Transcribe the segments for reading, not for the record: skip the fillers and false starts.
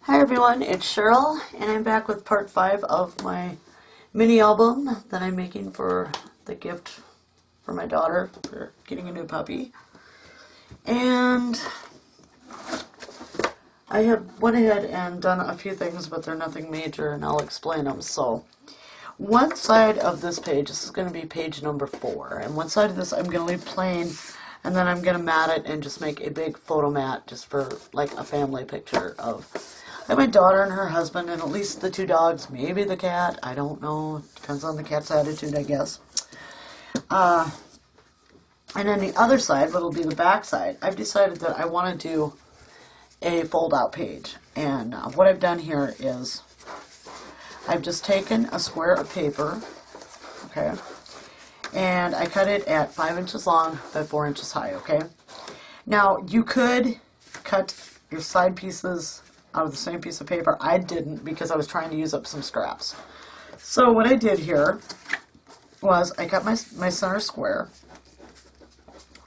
Hi everyone, it's Cheryl, and I'm back with part 5 of my mini album that I'm making for the gift for my daughter for getting a new puppy. And I have went ahead and done a few things, but they're nothing major, and I'll explain them. So, one side of this page, this is going to be page number 4, and one side of this I'm going to leave plain, and then I'm going to mat it and just make a big photo mat just for like a family picture of like my daughter and her husband and at least the 2 dogs, maybe the cat, I don't know, depends on the cat's attitude, I guess. And then the other side, what'll be the back side, I've decided that I want to do a fold-out page. And what I've done here is I've just taken a square of paper, okay, and I cut it at 5 inches long by 4 inches high, okay? Now, you could cut your side pieces out of the same piece of paper. I didn't because I was trying to use up some scraps. So what I did here was I cut my center square,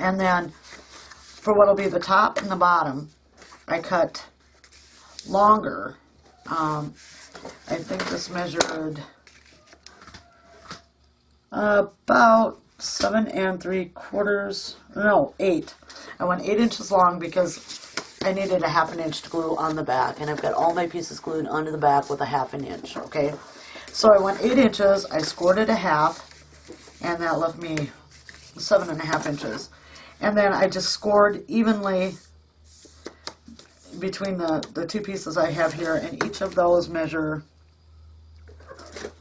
and then for what'll be the top and the bottom, I cut longer. I think this measured about 7 3/4, no, 8. I went 8 inches long because I needed a 1/2 inch to glue on the back, and I've got all my pieces glued onto the back with a 1/2 inch, okay? So I went 8 inches, I scored it a half, and that left me 7.5 inches. And then I just scored evenly between the 2 pieces I have here, and each of those measure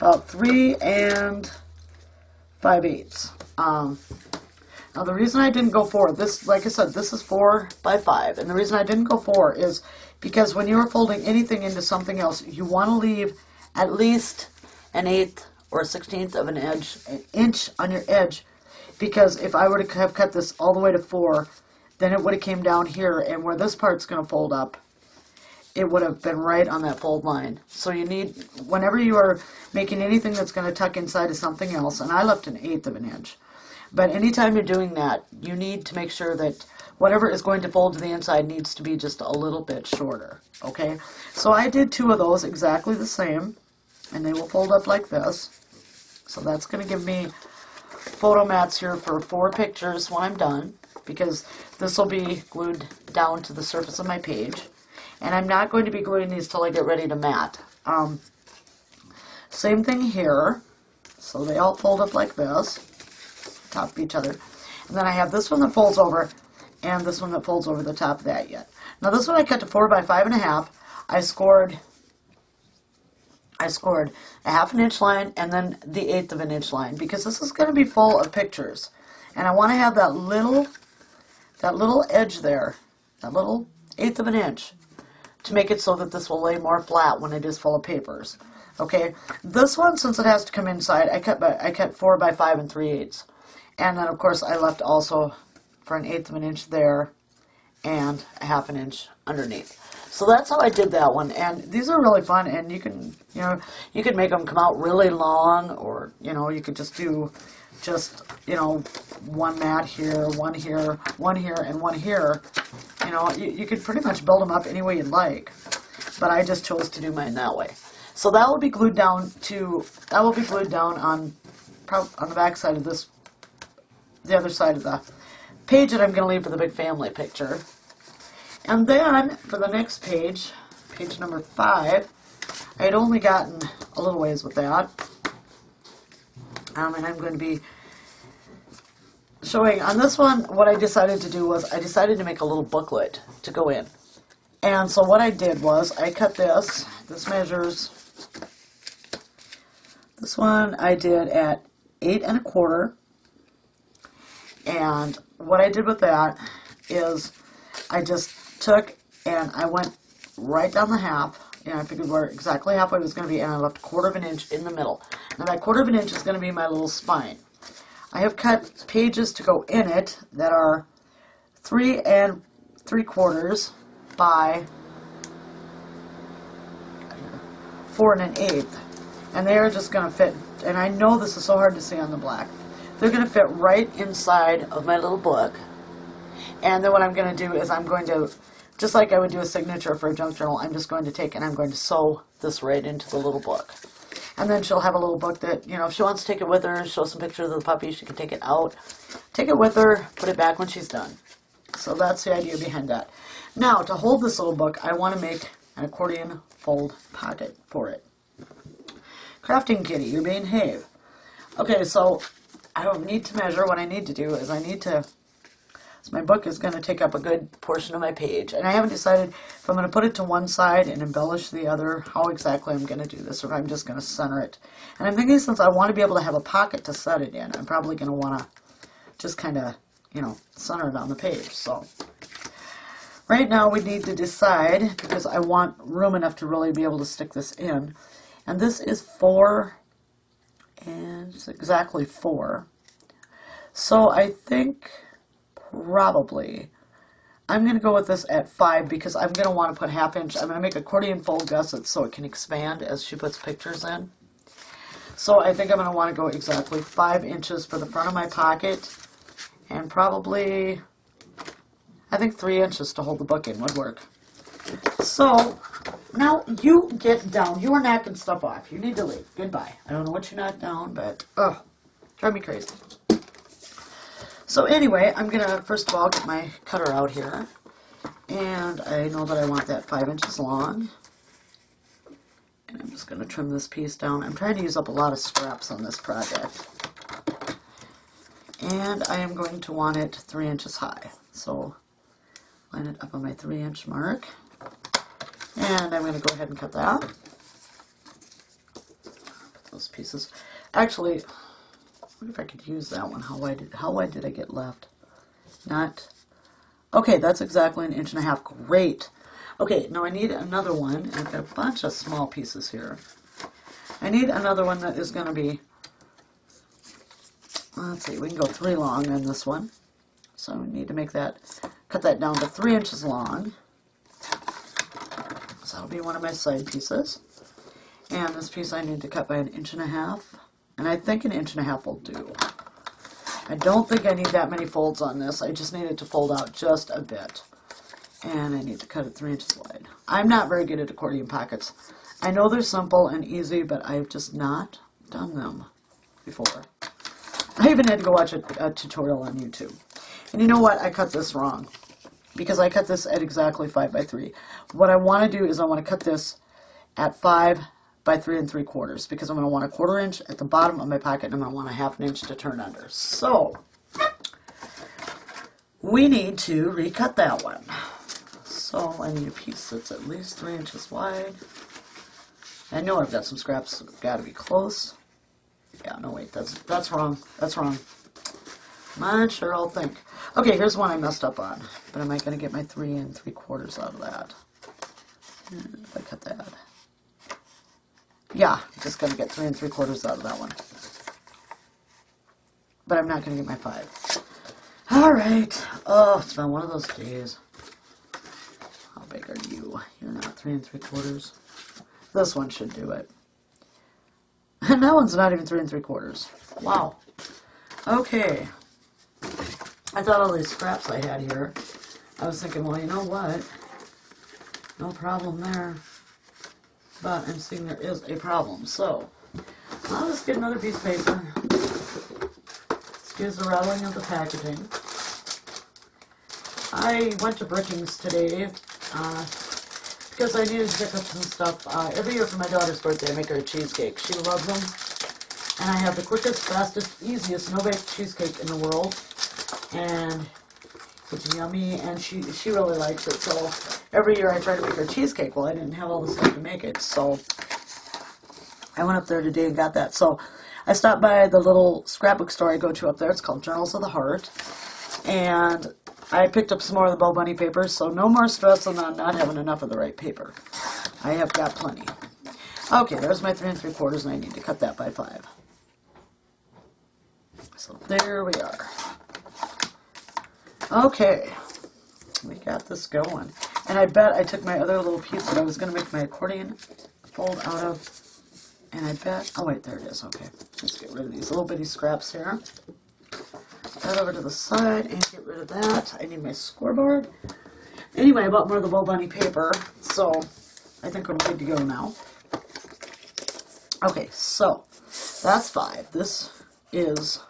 about 3 5/8. Now the reason I didn't go 4, this, like I said, this is 4 by 5, and the reason I didn't go 4 is because when you are folding anything into something else, you want to leave at least 1/8 or 1/16 of an inch on your edge, because if I were to have cut this all the way to 4, then it would have came down here, and where this part's going to fold up, it would have been right on that fold line. So you need, whenever you are making anything that's going to tuck inside of something else, and I left 1/8 of an inch, but anytime you're doing that, you need to make sure that whatever is going to fold to the inside needs to be just a little bit shorter, okay? So I did 2 of those exactly the same, and they will fold up like this. So that's going to give me photo mats here for 4 pictures when I'm done, because this will be glued down to the surface of my page. And I'm not going to be gluing these till I get ready to mat. Same thing here. So they all fold up like this, top of each other. And then I have this one that folds over, and this one that folds over the top of that yet. Now this one I cut to 4 by 5.5. I scored a 1/2 inch line and then the 1/8 of an inch line, because this is going to be full of pictures. And I want to have that little edge there, that little 1/8 of an inch, to make it so that this will lay more flat when it is full of papers. Okay, this one, since it has to come inside, I cut 4 by 5 3/8. And then, of course, I left also for 1/8 of an inch there and a 1/2 inch underneath. So that's how I did that one. And these are really fun, and you can, you can make them come out really long, or, you could just do one mat here, one here, one here, and one here. You could pretty much build them up any way you'd like. But I just chose to do mine that way. So that will be glued down on the back side of this, the other side of the page that I'm going to leave for the big family picture. And then for the next page, page number 5, I had only gotten a little ways with that. And I'm going to be showing on this one, what I decided to do was I decided to make a little booklet to go in. And so what I did was I cut this. This measures, this one I did at 8 1/4. And what I did with that is I just took and I went right down the half, and I figured where exactly halfway it was going to be, and I left 1/4 of an inch in the middle. Now that 1/4 of an inch is going to be my little spine. I have cut pages to go in it that are 3 3/4 by 4 1/8, and they are just going to fit, and I know this is so hard to see on the black. They're going to fit right inside of my little book. And then what I'm going to do is I'm going to just like I would do a signature for a junk journal, I'm just going to take and I'm going to sew this right into the little book. And then she'll have a little book that, you know, if she wants to take it with her, show some pictures of the puppy, she can take it out, take it with her, put it back when she's done. So that's the idea behind that. Now, to hold this little book, I want to make an accordion fold pocket for it. Crafting Kitty, you're being Have. Okay, so I don't need to measure. What I need to do is so my book is going to take up a good portion of my page, and I haven't decided if I'm going to put it to one side and embellish the other, how exactly I'm going to do this, or if I'm just going to center it. And I'm thinking, since I want to be able to have a pocket to set it in, I'm probably going to want to just kind of, you know, center it on the page. So right now we need to decide, because I want room enough to really be able to stick this in. And this is 4, and it's exactly 4. So I think probably I'm going to go with this at 5, because I'm going to want to put 1/2 inch. I'm going to make accordion fold gussets so it can expand as she puts pictures in. So I think I'm going to want to go exactly 5 inches for the front of my pocket, and probably, I think 3 inches to hold the book in would work. So now you get down. You are knocking stuff off. You need to leave. Goodbye. I don't know what you knocked down, but drive me crazy. So anyway, I'm going to first of all get my cutter out here. And I know that I want that 5 inches long. And I'm just going to trim this piece down. I'm trying to use up a lot of scraps on this project. And I am going to want it 3 inches high. So line it up on my 3-inch mark. And I'm going to go ahead and cut that. Put those pieces. Actually, I wonder if I could use that one. How wide did I get left? Not. Okay, that's exactly 1.5 inches. Great. Okay, now I need another one. And I've got a bunch of small pieces here. I need another one that is going to be, let's see, we can go 3 long on this one. So we need to make that, cut that down to 3 inches long. So that'll be one of my side pieces. And this piece I need to cut by 1.5 inches. And I think 1.5 inches will do. I don't think I need that many folds on this. I just need it to fold out just a bit. And I need to cut it 3 inches wide. I'm not very good at accordion pockets. I know they're simple and easy, but I've just not done them before. I even had to go watch a tutorial on YouTube. And you know what? I cut this wrong, because I cut this at exactly 5 by 3. What I want to do is I want to cut this at 5 by 3 3/4, because I'm going to want a 1/4 inch at the bottom of my pocket, and I'm going to want a 1/2 inch to turn under. So we need to recut that one. So I need a piece that's at least 3 inches wide. I know I've got some scraps that have got to be close. Yeah, no wait, that's wrong. That's wrong. I'm sure I'll think. Okay, here's one I messed up on. But am I going to get my 3 3/4 out of that? If I cut that. Yeah, I'm just going to get 3 3/4 out of that one. But I'm not going to get my 5. Alright. Oh, it's been one of those days. How big are you? You're not 3 3/4. This one should do it. And that one's not even 3 3/4. Wow. Okay. I thought all these scraps I had here, I was thinking, well, you know what? No problem there. But I'm seeing there is a problem. So, I'll just get another piece of paper. Excuse the rattling of the packaging. I went to Brookings today because I needed to pick up some stuff. Every year for my daughter's birthday, I make her a cheesecake. She loves them. And I have the quickest, fastest, easiest no-bake cheesecake in the world. And it's yummy, and she really likes it. So every year I try to make her cheesecake. Well, I didn't have all the stuff to make it, so I went up there today and got that. So I stopped by the little scrapbook store I go to up there. It's called Journals of the Heart. And I picked up some more of the Bow Bunny papers, so no more stressing on not having enough of the right paper. I have got plenty. Okay, there's my 3 3/4, and I need to cut that by 5. So there we are. Okay, we got this going. And I bet I took my other little piece that I was going to make my accordion fold out of. And I bet, oh wait, there it is, okay. Let's get rid of these little bitty scraps here. Put that over to the side and get rid of that. I need my scoreboard. Anyway, I bought more of the Bo Bunny paper, so I think I'm good to go now. Okay, so that's 5. This is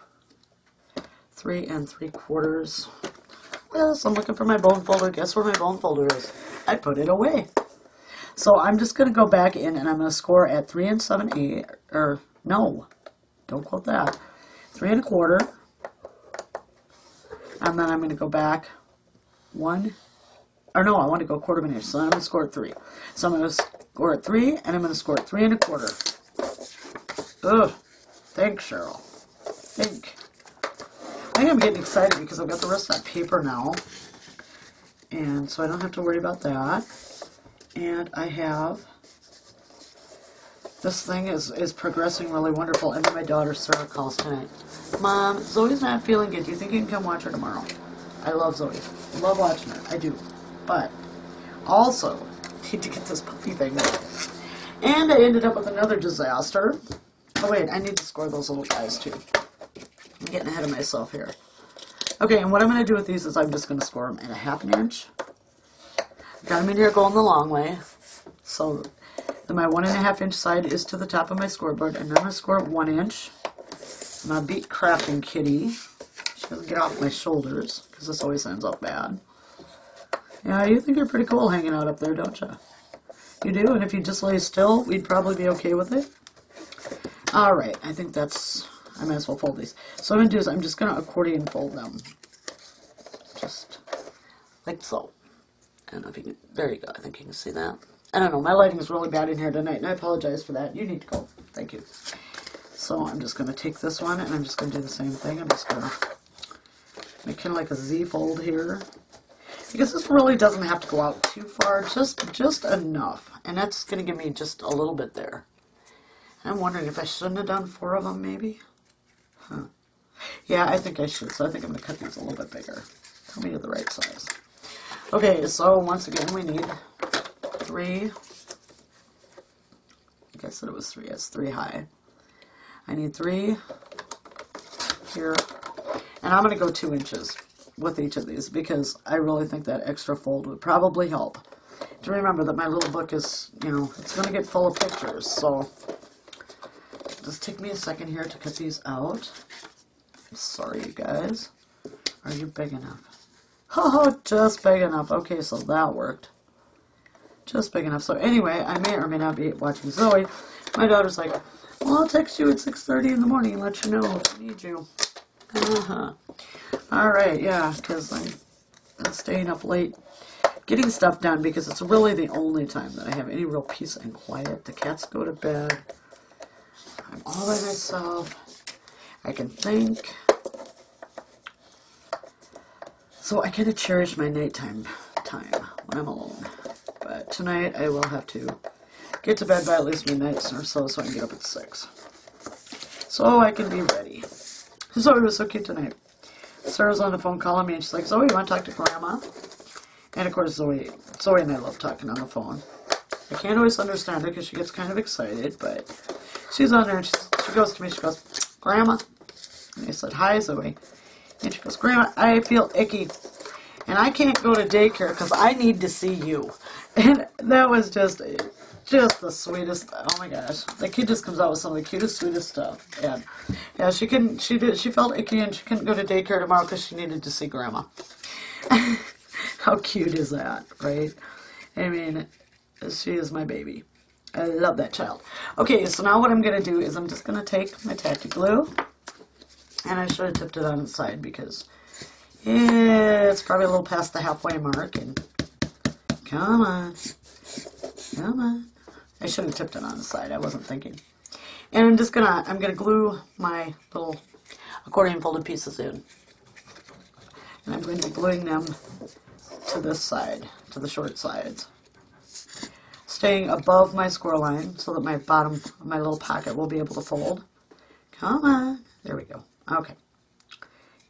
3 3/4. Yes, I'm looking for my bone folder. Guess where my bone folder is? I put it away. So I'm just going to go back in and I'm going to score at 3 7/8, or no, don't quote that. 3 1/4. And then I'm going to go back 1, or no, I want to go 1/4 of an inch, so I'm going to score at 3. So I'm going to score at 3, and I'm going to score at 3 1/4. Ugh, thanks, Cheryl. I think I'm getting excited because I've got the rest of that paper now, and so I don't have to worry about that. And I have, this thing is progressing really wonderful. And then my daughter Sarah calls tonight. Mom, Zoe's not feeling good. Do you think you can come watch her tomorrow? I love Zoe. I love watching her. I do. But also, need to get this puppy thing. And I ended up with another disaster. Oh wait, I need to score those little guys too. I'm getting ahead of myself here. Okay, and what I'm going to do with these is I'm just going to score them at 1/2 inch. Got them in here going the long way. So then my 1 1/2 inch side is to the top of my scoreboard, and then I'm going to score at 1 inch. I'm going to beat crafting kitty. She doesn't get off my shoulders, because this always ends up bad. Yeah, you think you're pretty cool hanging out up there, don't you? You do, and if you just lay still, we'd probably be okay with it. Alright, I think that's, I might as well fold these. So what I'm going to do is I'm just going to accordion fold them. Just like so. I don't know if you can, there you go, I think you can see that. I don't know, my lighting is really bad in here tonight, and I apologize for that. You need to go. Thank you. So I'm just going to take this one, and I'm just going to do the same thing. I'm just going to make kind of like a Z fold here. Because this really doesn't have to go out too far, just enough. And that's going to give me just a little bit there. I'm wondering if I shouldn't have done 4 of them, maybe? Huh. Yeah, I think I should, so I think I'm going to cut these a little bit bigger. Tell me you're the right size. Okay, so once again, we need 3. I think I said it was 3. It's 3 high. I need 3 here. And I'm going to go 2 inches with each of these because I really think that extra fold would probably help. To remember that my little book is, you know, it's going to get full of pictures, so just take me a second here to cut these out. I'm sorry, you guys. Are you big enough? Oh, just big enough. Okay, so that worked. Just big enough. So anyway, I may or may not be watching Zoe. My daughter's like, well, I'll text you at 6:30 in the morning and let you know if I need you. Alright, yeah, because I'm staying up late getting stuff done because it's really the only time that I have any real peace and quiet. The cats go to bed. I'm all by myself. I can think. So I kind of cherish my nighttime time when I'm alone. But tonight I will have to get to bed by at least midnight or so I can get up at 6. So I can be ready. Zoe was so cute tonight. Sarah's on the phone calling me and she's like, Zoe, you want to talk to Grandma? And of course Zoe and I love talking on the phone. I can't always understand her because she gets kind of excited, but she's on there and she goes to me, she goes, Grandma? And I said, hi, Zoe. And she goes, Grandma, I feel icky. And I can't go to daycare because I need to see you. And that was just the sweetest. Oh my gosh, the kid just comes out with some of the cutest, sweetest stuff. And yeah, she felt icky and she couldn't go to daycare tomorrow because she needed to see Grandma. How cute is that, right? I mean, she is my baby. I love that child. Okay, so now what I'm going to do is I'm just going to take my tacky glue, and I should have tipped it on its side because it's probably a little past the halfway mark. And come on, come on. I should have tipped it on the side. I wasn't thinking. And I'm gonna glue my little accordion folded pieces in, and I'm going to be gluing them to this side, to the short sides, staying above my score line so that my bottom of my little pocket will be able to fold. Come on. There we go. Okay.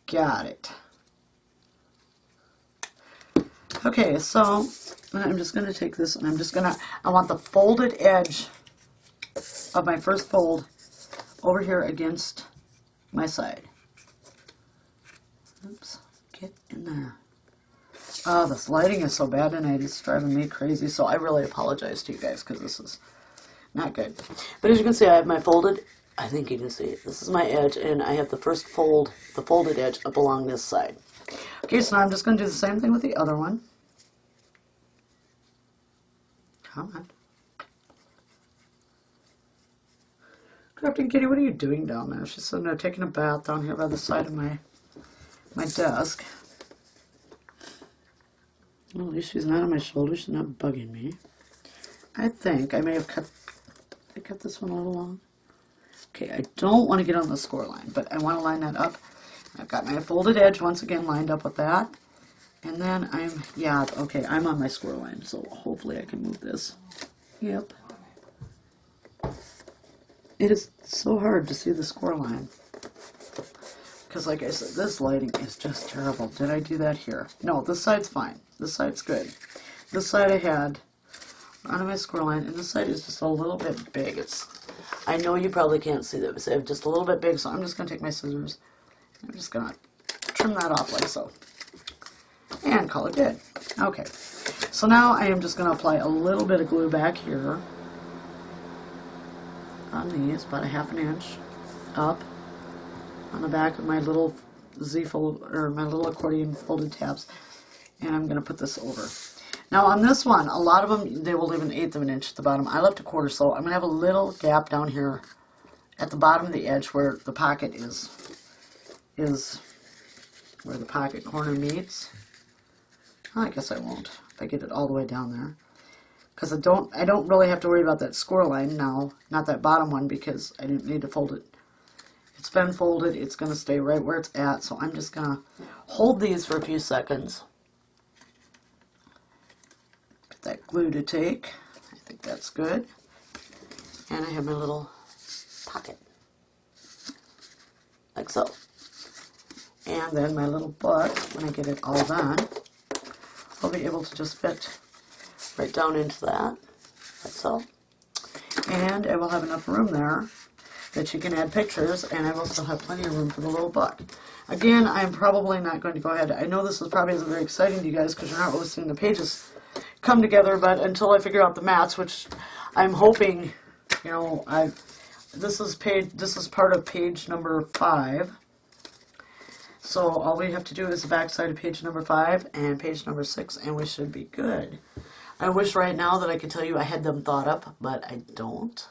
Got it. Okay, so I'm just going to take this and I want the folded edge of my first fold over here against my side. Oops. Get in there. Oh, this lighting is so bad tonight. It's driving me crazy. So I really apologize to you guys because this is not good. But as you can see, I have my folded, I think you can see it. This is my edge, and I have the first fold, the folded edge up along this side. Okay, so now I'm just going to do the same thing with the other one. Come on. Crafting Kitty, what are you doing down there? She's sitting there taking a bath down here by the side of my desk. Well, at least she's not on my shoulder. She's not bugging me. I think I may have cut this one a little long. Okay, I don't want to get on the score line, but I want to line that up. I've got my folded edge once again lined up with that. And then I'm on my score line, so hopefully I can move this. Yep. It is so hard to see the score line. Because like I said, this lighting is just terrible. Did I do that here? No, this side's fine. This side's good. This side I had on my score line, and this side is just a little bit big. I know you probably can't see that, but it's just a little bit big, so I'm just going to take my scissors. I'm just going to trim that off like so. And call it good. Okay. So now I am just going to apply a little bit of glue back here on these, about a ½ inch up on the back of my little Z-fold, or my little accordion folded tabs. And I'm going to put this over. Now on this one, a lot of them, they will leave an 1/8 of an inch at the bottom. I left a 1/4, so I'm going to have a little gap down here at the bottom of the edge where the pocket is where the pocket corner meets. I guess I won't if I get it all the way down there. Because I don't really have to worry about that score line now, not that bottom one, because I didn't need to fold it. It's been folded, it's going to stay right where it's at, so I'm just going to hold these for a few seconds. Get that glue to take. I think that's good. And I have my little pocket. Like so. And then my little book, when I get it all done, I'll be able to just fit right down into that, like so. And I will have enough room there that you can add pictures, and I will still have plenty of room for the little book. Again, I'm probably not going to go ahead. I know this is probably isn't very exciting to you guys because you're not really seeing the pages come together, but until I figure out the mats, which I'm hoping, you know, this is part of page number 5. So all we have to do is the back side of page number 5 and page number 6, and we should be good. I wish right now that I could tell you I had them thought up, but I don't.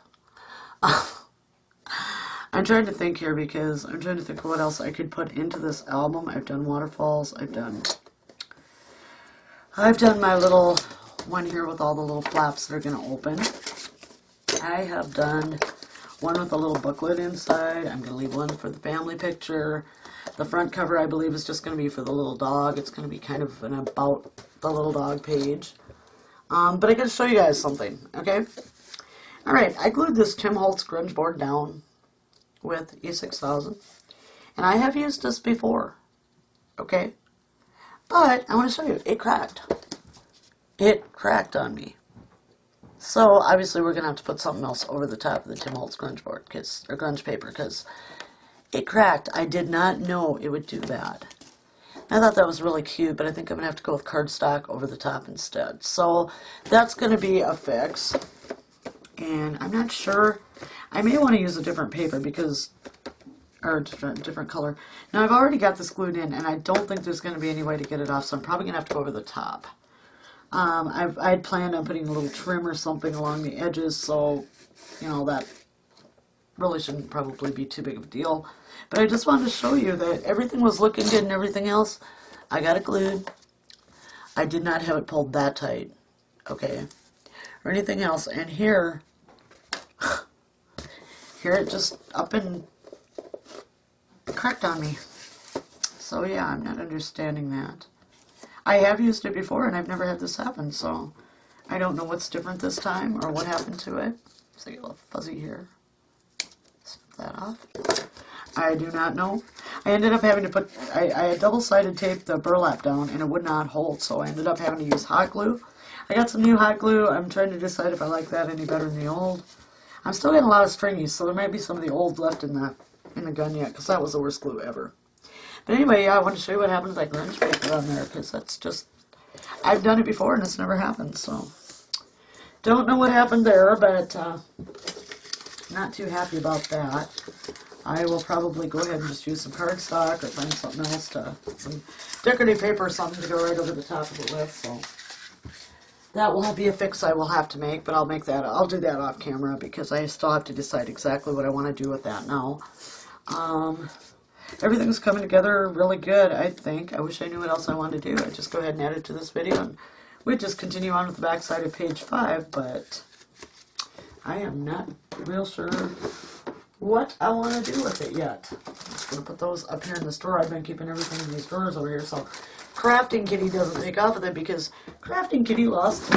I'm trying to think here because I'm trying to think of what else I could put into this album. I've done waterfalls. I've done my little one here with all the little flaps that are going to open. I have done one with a little booklet inside. I'm going to leave one for the family picture. The front cover, I believe, is just going to be for the little dog. It's going to be kind of an about the little dog page. But I got to show you guys something, okay? Alright, I glued this Tim Holtz grunge board down with E6000. And I have used this before, okay? But I want to show you, it cracked. It cracked on me. So, obviously, we're going to have to put something else over the top of the Tim Holtz grunge board, or grunge paper, because it cracked. I did not know it would do that. I thought that was really cute, but I think I'm going to have to go with cardstock over the top instead. So that's going to be a fix. And I'm not sure. I may want to use a different paper because, or a different color. Now I've already got this glued in, and I don't think there's going to be any way to get it off, so I'm probably going to have to go over the top. I'd planned on putting a little trim or something along the edges, so, you know, that really shouldn't probably be too big of a deal. But I just wanted to show you that everything was looking good and everything else. I got it glued. I did not have it pulled that tight, okay, or anything else. And here it just up and cracked on me. So yeah, I'm not understanding that. I have used it before and I've never had this happen, so I don't know what's different this time or what happened to it. So I get a little fuzzy here. Snip that off. I do not know. I ended up having to put, I had double-sided taped the burlap down and it would not hold, so I ended up having to use hot glue. I got some new hot glue. I'm trying to decide if I like that any better than the old. I'm still getting a lot of stringies, so there might be some of the old left in the gun yet, because that was the worst glue ever. But anyway, yeah, I want to show you what happened to that grunge paper on there, because that's just, I've done it before and it's never happened, so don't know what happened there, but not too happy about that. I will probably go ahead and just use some cardstock or find something else some decorative paper or something to go right over the top of it with, so that will be a fix I will have to make, but I'll do that off camera because I still have to decide exactly what I want to do with that now. Everything's coming together really good, I think. I wish I knew what else I wanted to do. I'd just go ahead and add it to this video, and we'd just continue on with the back side of page 5, but I am not real sure what I want to do with it yet. I'm just going to put those up here in this drawer. I've been keeping everything in these drawers over here, so Crafting Kitty doesn't take off with it because Crafting Kitty lost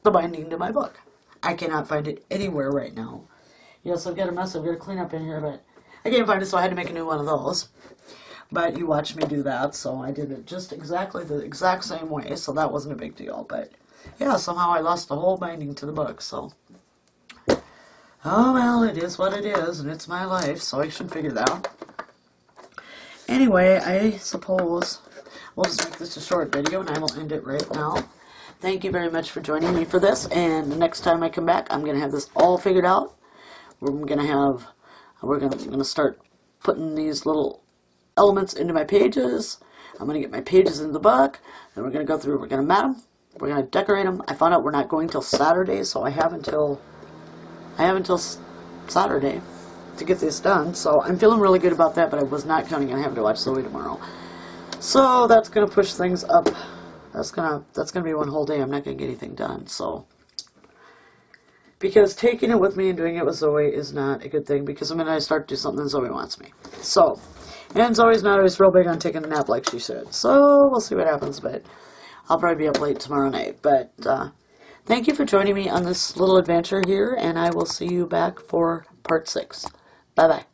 the binding to my book. I cannot find it anywhere right now. Yes, I've got a mess I've got to clean up in here, but I can't find it, so I had to make a new one of those. But you watched me do that, so I did it just exactly the exact same way, so that wasn't a big deal. But yeah, somehow I lost the whole binding to the book, so oh well, it is what it is, and it's my life, so I should figure that out. Anyway, I suppose we'll just make this a short video, and I will end it right now. Thank you very much for joining me for this, and the next time I come back, I'm going to have this all figured out. We're going to start putting these little elements into my pages. I'm going to get my pages into the book, then we're going to go through, we're going to mat them, we're going to decorate them. I found out we're not going till Saturday, so I have until Saturday to get this done, so I'm feeling really good about that, but I was not counting on having to watch Zoe tomorrow. So that's going to push things up. That's gonna be one whole day. I'm not going to get anything done, so because taking it with me and doing it with Zoe is not a good thing, because the minute I start to do something, Zoe wants me. So, and Zoe's not always real big on taking a nap like she should, so we'll see what happens, but I'll probably be up late tomorrow night. But thank you for joining me on this little adventure here, and I will see you back for part 6. Bye-bye.